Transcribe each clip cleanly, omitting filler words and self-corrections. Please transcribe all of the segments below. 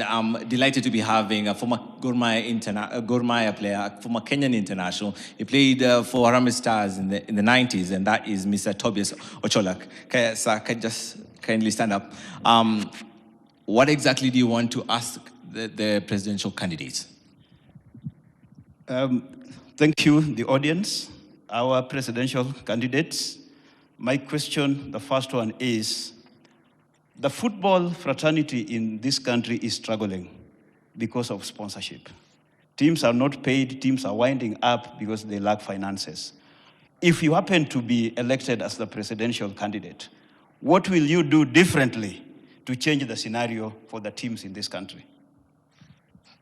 I'm delighted to be having a former Gor Mahia player, a former Kenyan international. He played for Harambee Stars in the 90s, and that is Mr. Tobias Ochola. Sir, can you just kindly stand up? What exactly do you want to ask the presidential candidates? Thank you, the audience, our presidential candidates. My question, the first one is, the football fraternity in this country is struggling because of sponsorship. Teams are not paid, teams are winding up because they lack finances. If you happen to be elected as the presidential candidate, what will you do differently to change the scenario for the teams in this country?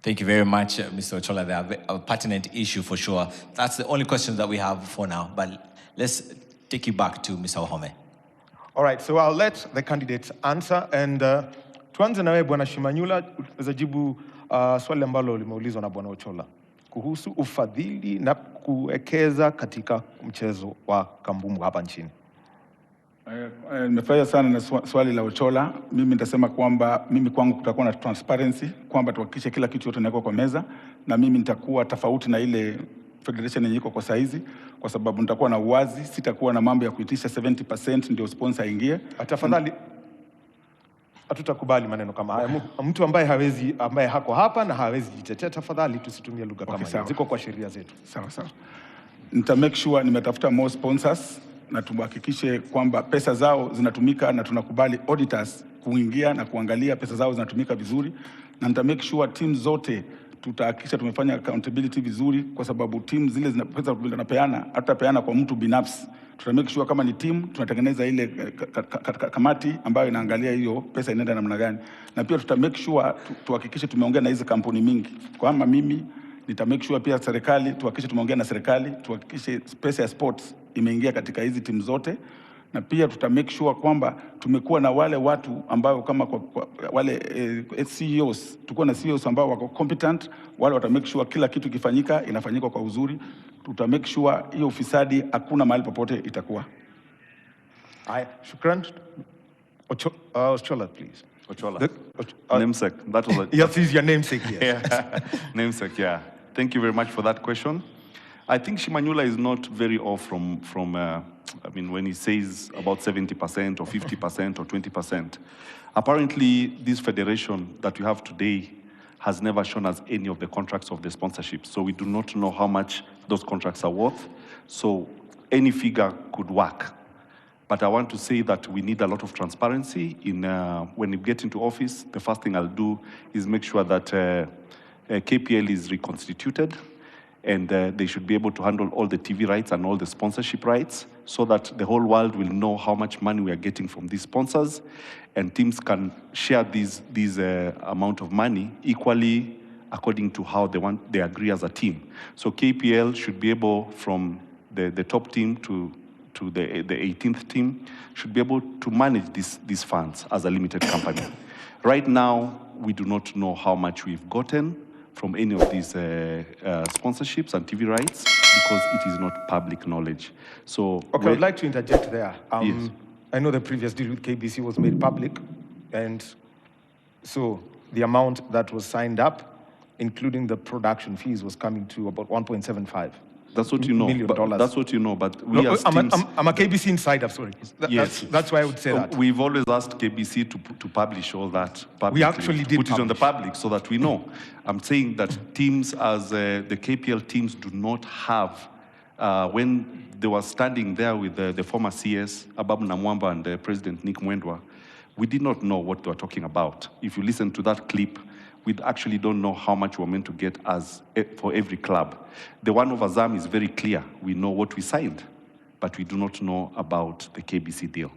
Thank you very much, Mr. Ochola. They have a pertinent issue for sure. That's the only question that we have for now, but let's take you back to Mr. Wahome. All right, so I'll let the candidates answer, and tuanze na wewe Bwana Shimanyula, uzajibu swali ambalo limeulizwa na Bwana Ochola kuhusu ufadhili na kuwekeza katika mchezo wa kambumbu hapa nchini. Nimefurahia sana na swali la Ochola. Mimi nitasema kwamba mimi kwangu kutakuwa na transparency, kwamba tuhakikishe kila kitu yote inawekwa kwa meza, na mimi nitakuwa tofauti na ile federation yenye iko kwa saizi, kwa sababu nitakuwa na uwazi, sitakuwa na mambo ya kuitisha 70% ndio sponsor aingie. Tafadhali, hatutakubali maneno kama haya. Mtu ambaye hako hapa na hawezi jitetea, tafadhali tusitumie lugha kama hiyo. Ziko kwa sheria zetu. Sawa sawa. Nita make sure nimetafuta more sponsors na tuhakikishe kwamba pesa zao zinatumika, na tunakubali auditors kuingia na kuangalia pesa zao zinatumika vizuri, na nita make sure team zote tutahakikisha tumefanya accountability vizuri, kwa sababu team zile pesa tunapeana hatapeana kwa mtu binafsi. Tuta make sure kama ni team tunatengeneza ile kamati ambayo inaangalia hiyo pesa inaenda namna gani, na pia tuta make sure tuhakikishe tumeongea na hizo kampuni mingi. Kama mimi nita make sure pia serikali, tuhakikishe tumeongea na serikali, tuhakikishe pesa ya sports imeingia katika hizi timu zote, na pia tuta make sure kwamba tumekuwa na wale watu ambao kama wale CEOs, tuko na CEOs ambao wako competent, wale wata make sure kila kitu kifanyika inafanyika kwa uzuri. Tuta make sure hiyo ufisadi hakuna mahali popote itakuwa. Shukran. Ochola, please. Ochola. Namesake. That was yes, is your namesake, yes. Yeah. Namesake, yeah. Thank you very much for that question. I think Shimanyula is not very off from I mean, when he says about 70% or 50% or 20%. Apparently, this federation that we have today has never shown us any of the contracts of the sponsorship. So we do not know how much those contracts are worth. So any figure could work. But I want to say that we need a lot of transparency in when we get into office. The first thing I'll do is make sure that KPL is reconstituted, and they should be able to handle all the TV rights and all the sponsorship rights, so that the whole world will know how much money we are getting from these sponsors, and teams can share these amount of money equally according to how they agree as a team. So KPL should be able, from the top team to the 18th team, should be able to manage these funds as a limited company. Right now, we do not know how much we've gotten from any of these sponsorships and TV rights, because it is not public knowledge. So, okay, I'd like to interject there. Yes. I know the previous deal with KBC was made public, and so the amount that was signed up, including the production fees, was coming to about 1.75. That's what you know. But that's what you know. But we as teams, I'm a KBC insider. Sorry. Yes. That's why I would say that. We've always asked KBC to publish all that publicly. We actually did put it on the public so that we know. I'm saying that teams, as the KPL teams, do not have. When they were standing there with the former CS Ababu Namwamba and President Nick Mwendwa, we did not know what they were talking about. If you listen to that clip, we actually don't know how much we're meant to get for every club. The one of Azam is very clear. We know what we signed, but we do not know about the KBC deal.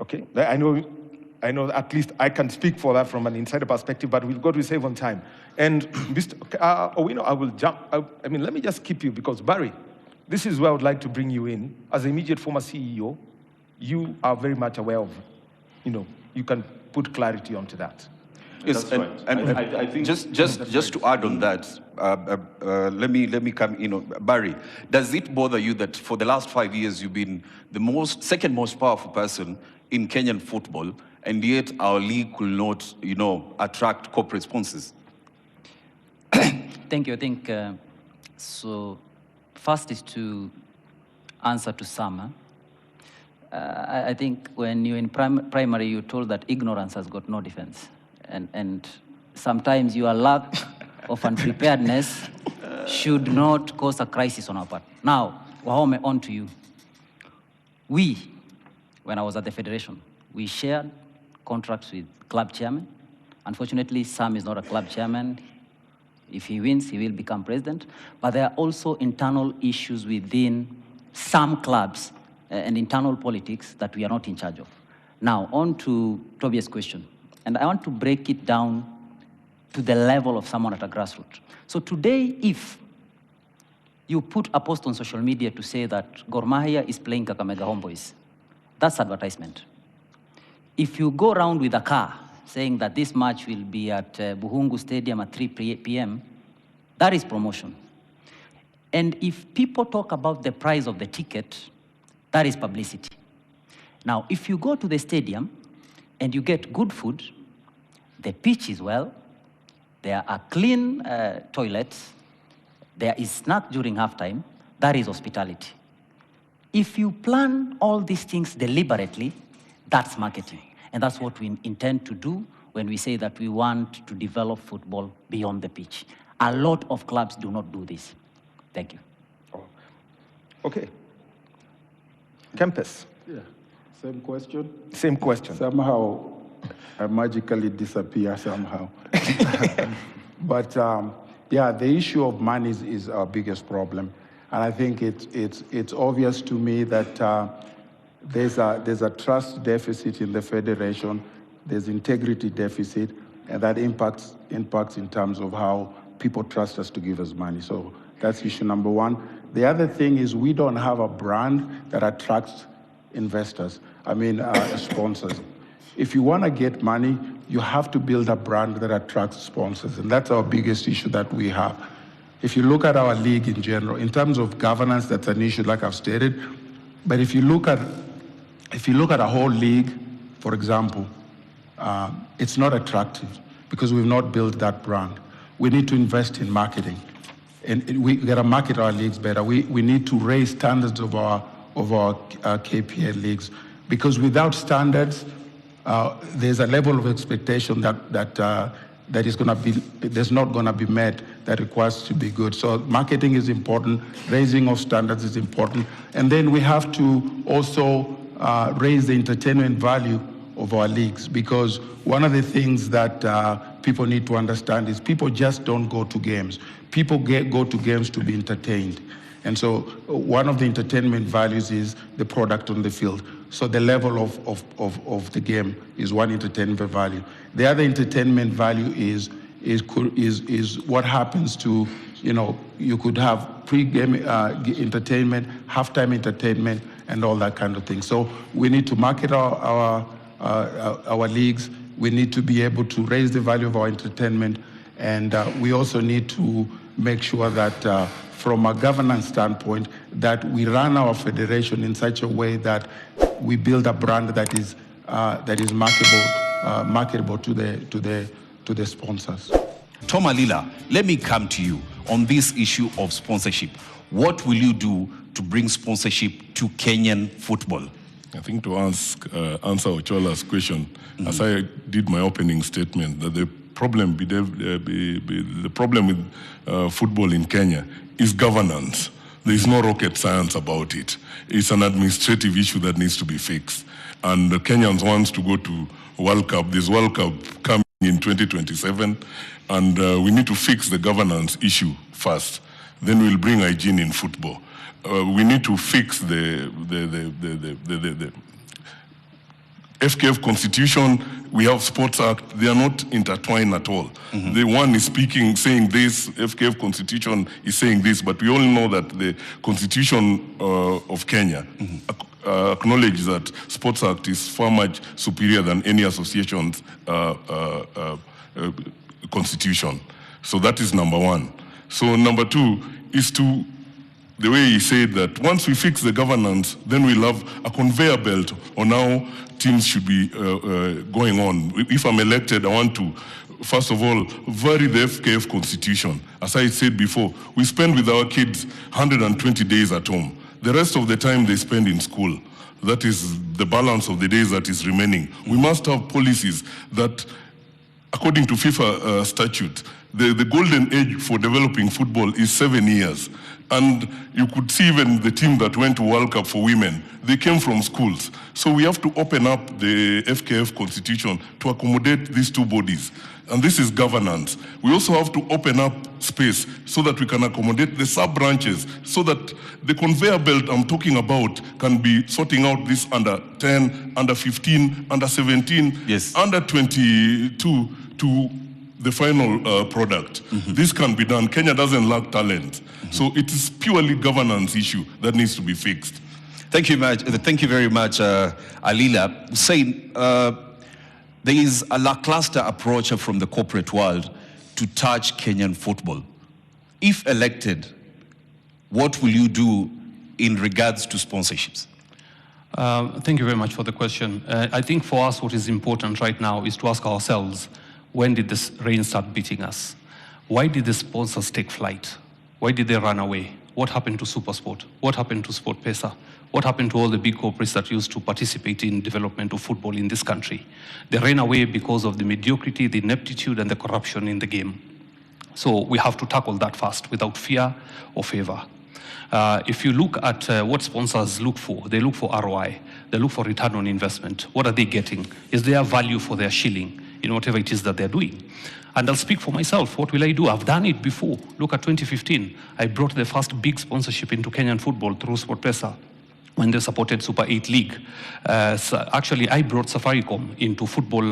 Okay, I know at least I can speak for that from an insider perspective, but we've got to save on time. And Mr. Owino, I will jump. I mean, let me just keep you, because Barry, this is where I would like to bring you in. As an immediate former CEO, you are very much aware of, you can put clarity onto that. Yes, and I think just to add on that, let me come. Barry, does it bother you that for the last 5 years you've been the second most powerful person in Kenyan football, and yet our league could not, attract corporate sponsors? Thank you. I think, so first is to answer to Sama. I think when you're in primary, you're told that ignorance has got no defense. And sometimes your lack of unpreparedness should not cause a crisis on our part. Now, Wahome, on to you. When I was at the federation, we shared contracts with club chairman. Unfortunately, Sam is not a club chairman. If he wins, he will become president. But there are also internal issues within some clubs and internal politics that we are not in charge of. Now, on to Tobias' question. And I want to break it down to the level of someone at a grassroots. So today, if you put a post on social media to say that Gor Mahia is playing Kakamega Homeboys, that's advertisement. If you go around with a car saying that this match will be at Buhungu Stadium at 3 p.m., that is promotion. And if people talk about the price of the ticket, that is publicity. Now, if you go to the stadium and you get good food, the pitch is well, there are clean toilets, there is snack during halftime, that is hospitality. If you plan all these things deliberately, that's marketing. And that's what we intend to do when we say that we want to develop football beyond the pitch. A lot of clubs do not do this. Thank you. Okay. Kempis. Yeah, same question. Same question. Somehow, I magically disappear somehow. But yeah, the issue of money is our biggest problem. And I think it's obvious to me that there's a trust deficit in the federation, there's integrity deficit, and that impacts in terms of how people trust us to give us money. So that's issue number one. The other thing is we don't have a brand that attracts investors, sponsors. If you want to get money, you have to build a brand that attracts sponsors, and that's our biggest issue that we have. If you look at our league in general, in terms of governance, that's an issue like I've stated. But if you look at a whole league, for example, it's not attractive because we've not built that brand. We need to invest in marketing, and we gotta market our leagues better. We need to raise standards of our KPL leagues, because without standards, there's a level of expectation that is gonna be, there's not gonna be met, that requires to be good. So marketing is important, raising of standards is important, and then we have to also raise the entertainment value of our leagues, because one of the things that people need to understand is people just don't go to games. People go to games to be entertained. And so one of the entertainment values is the product on the field. So the level of the game is one entertainment value. The other entertainment value is what happens to, you could have pre-game entertainment, halftime entertainment, and all that kind of thing. So we need to market our leagues. We need to be able to raise the value of our entertainment, and we also need to make sure that from a governance standpoint, that we run our federation in such a way that we build a brand that is marketable to the sponsors. Tom Alila, let me come to you on this issue of sponsorship. What will you do to bring sponsorship to Kenyan football? I think to answer Ochola's question, as I did my opening statement, that the problem with football in Kenya is governance. There is no rocket science about it. It's an administrative issue that needs to be fixed. And the Kenyans want to go to World Cup. This World Cup coming in 2027, and we need to fix the governance issue first. Then we'll bring hygiene in football. We need to fix the FKF Constitution. We have Sports Act. They are not intertwined at all. The one is saying this, FKF Constitution is saying this, but we all know that the Constitution of Kenya acknowledges that Sports Act is far much superior than any association's constitution. So that is number one. So number two is to the way he said that once we fix the governance, then we'll have a conveyor belt on how teams should be going on. If I'm elected, I want to, first of all, vary the FKF constitution. As I said before, we spend with our kids 120 days at home. The rest of the time they spend in school. That is the balance of the days that is remaining. We must have policies that, according to FIFA statute, the golden age for developing football is 7 years. And you could see even the team that went to World Cup for women, they came from schools. So we have to open up the FKF constitution to accommodate these two bodies. And this is governance. We also have to open up space so that we can accommodate the sub-branches, so that the conveyor belt I'm talking about can be sorting out this under 10, under 15, under 17, Yes. under 22 to the final product. This can be done. Kenya doesn't lack talent. So it is purely governance issue that needs to be fixed. Thank you very much, Alila. Hussein, there is a lackluster approach from the corporate world to touch Kenyan football. If elected, what will you do in regards to sponsorships? Thank you very much for the question. I think for us, what is important right now is to ask ourselves, when did this rain start beating us? Why did the sponsors take flight? Why did they run away? What happened to SuperSport? What happened to SportPesa? What happened to all the big corporates that used to participate in development of football in this country? They ran away because of the mediocrity, the ineptitude, and the corruption in the game. So we have to tackle that first without fear or favor. If you look at what sponsors look for, they look for ROI. They look for return on investment. What are they getting? Is there value for their shilling in whatever it is that they're doing? And I'll speak for myself. What will I do? I've done it before. Look at 2015. I brought the first big sponsorship into Kenyan football through SportPesa, when they supported Super 8 League. So actually, I brought Safaricom into football,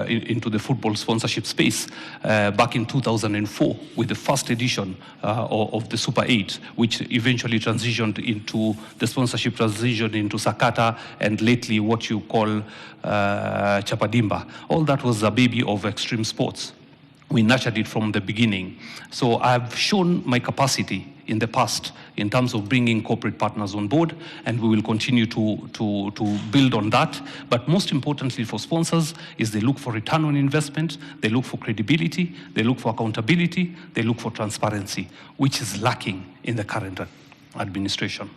into the football sponsorship space back in 2004 with the first edition of the Super 8, which eventually transitioned into the sponsorship transition into Sakata, and lately what you call Chapadimba. All that was a baby of extreme sports. We nurtured it from the beginning. So I've shown my capacity in the past in terms of bringing corporate partners on board, and we will continue to build on that. But most importantly for sponsors is they look for return on investment, they look for credibility, they look for accountability, they look for transparency, which is lacking in the current administration.